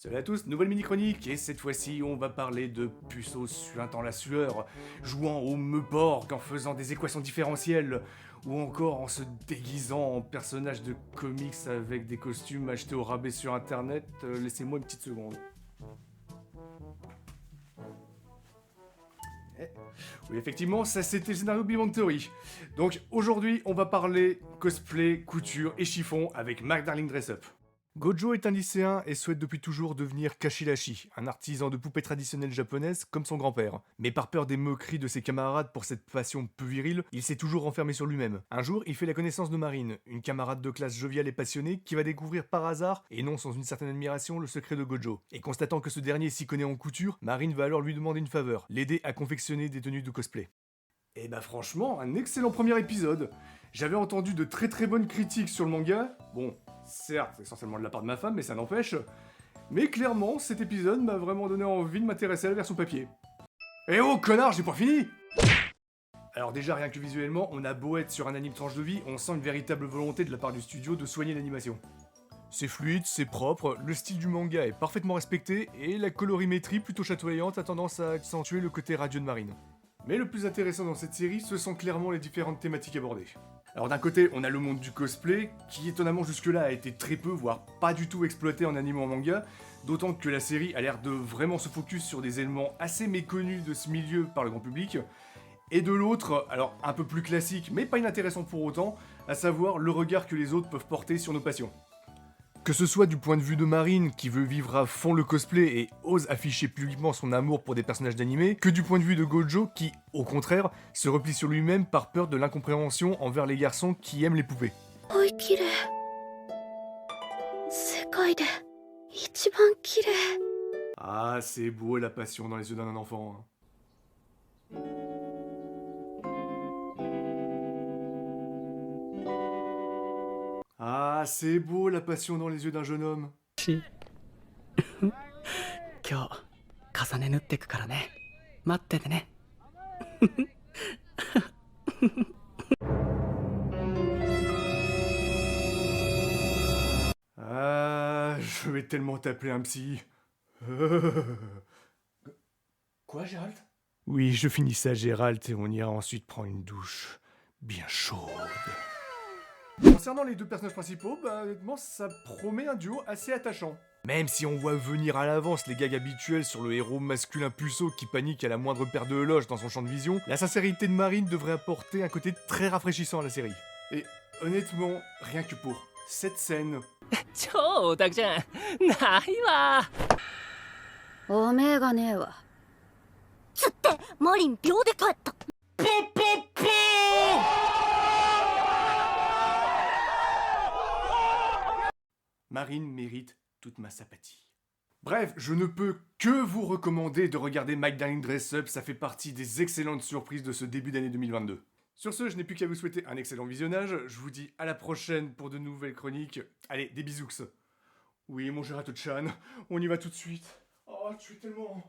Salut à tous, nouvelle mini-chronique, et cette fois-ci on va parler de puceaux suintant la sueur, jouant au Meuborg en faisant des équations différentielles, ou encore en se déguisant en personnage de comics avec des costumes achetés au rabais sur internet. Laissez-moi une petite seconde. Oui, effectivement, ça c'était le scénario Big Bang Theory. Donc aujourd'hui, on va parler cosplay, couture et chiffon avec Mark Darling Dress Up. Gojo est un lycéen et souhaite depuis toujours devenir Kashidashi, un artisan de poupées traditionnelles japonaises comme son grand-père. Mais par peur des moqueries de ses camarades pour cette passion peu virile, il s'est toujours renfermé sur lui-même. Un jour, il fait la connaissance de Marine, une camarade de classe joviale et passionnée qui va découvrir par hasard, et non sans une certaine admiration, le secret de Gojo. Et constatant que ce dernier s'y connaît en couture, Marine va alors lui demander une faveur, l'aider à confectionner des tenues de cosplay. Et bah franchement, un excellent premier épisode. J'avais entendu de très très bonnes critiques sur le manga, bon, certes, essentiellement de la part de ma femme, mais ça n'empêche. Mais clairement, cet épisode m'a vraiment donné envie de m'intéresser à la version papier. Eh oh, connard, j'ai pas fini! Alors déjà, rien que visuellement, on a beau être sur un anime tranche de vie, on sent une véritable volonté de la part du studio de soigner l'animation. C'est fluide, c'est propre, le style du manga est parfaitement respecté, et la colorimétrie plutôt chatoyante a tendance à accentuer le côté radieux de Marine. Mais le plus intéressant dans cette série, ce sont clairement les différentes thématiques abordées. Alors d'un côté, on a le monde du cosplay, qui étonnamment jusque-là a été très peu, voire pas du tout exploité en anime ou en manga, d'autant que la série a l'air de vraiment se focus sur des éléments assez méconnus de ce milieu par le grand public, et de l'autre, alors un peu plus classique, mais pas inintéressant pour autant, à savoir le regard que les autres peuvent porter sur nos passions. Que ce soit du point de vue de Marine, qui veut vivre à fond le cosplay et ose afficher publiquement son amour pour des personnages d'animé, que du point de vue de Gojo, qui, au contraire, se replie sur lui-même par peur de l'incompréhension envers les garçons qui aiment les poupées. Ah, c'est beau la passion dans les yeux d'un enfant. Ah, c'est beau la passion dans les yeux d'un jeune homme. 今日重ね縫ってくからね待っててね Ah, je vais tellement t'appeler un psy. Quoi, Gérald? Oui, je finis ça, Gérald, et on ira ensuite prendre une douche bien chaude. Concernant les deux personnages principaux, bah honnêtement, ça promet un duo assez attachant. Même si on voit venir à l'avance les gags habituels sur le héros masculin puceau qui panique à la moindre paire de loges dans son champ de vision, la sincérité de Marine devrait apporter un côté très rafraîchissant à la série. Et honnêtement, rien que pour cette scène... 超オタクじゃんないわおめえがねえわつってマリン秒で帰った。 Marine mérite toute ma sympathie. Bref, je ne peux que vous recommander de regarder Mike Darling Dress Up, ça fait partie des excellentes surprises de ce début d'année 2022. Sur ce, je n'ai plus qu'à vous souhaiter un excellent visionnage, je vous dis à la prochaine pour de nouvelles chroniques. Allez, des bisous. Oui, mon Gérard Chan, on y va tout de suite. Oh, tu es tellement...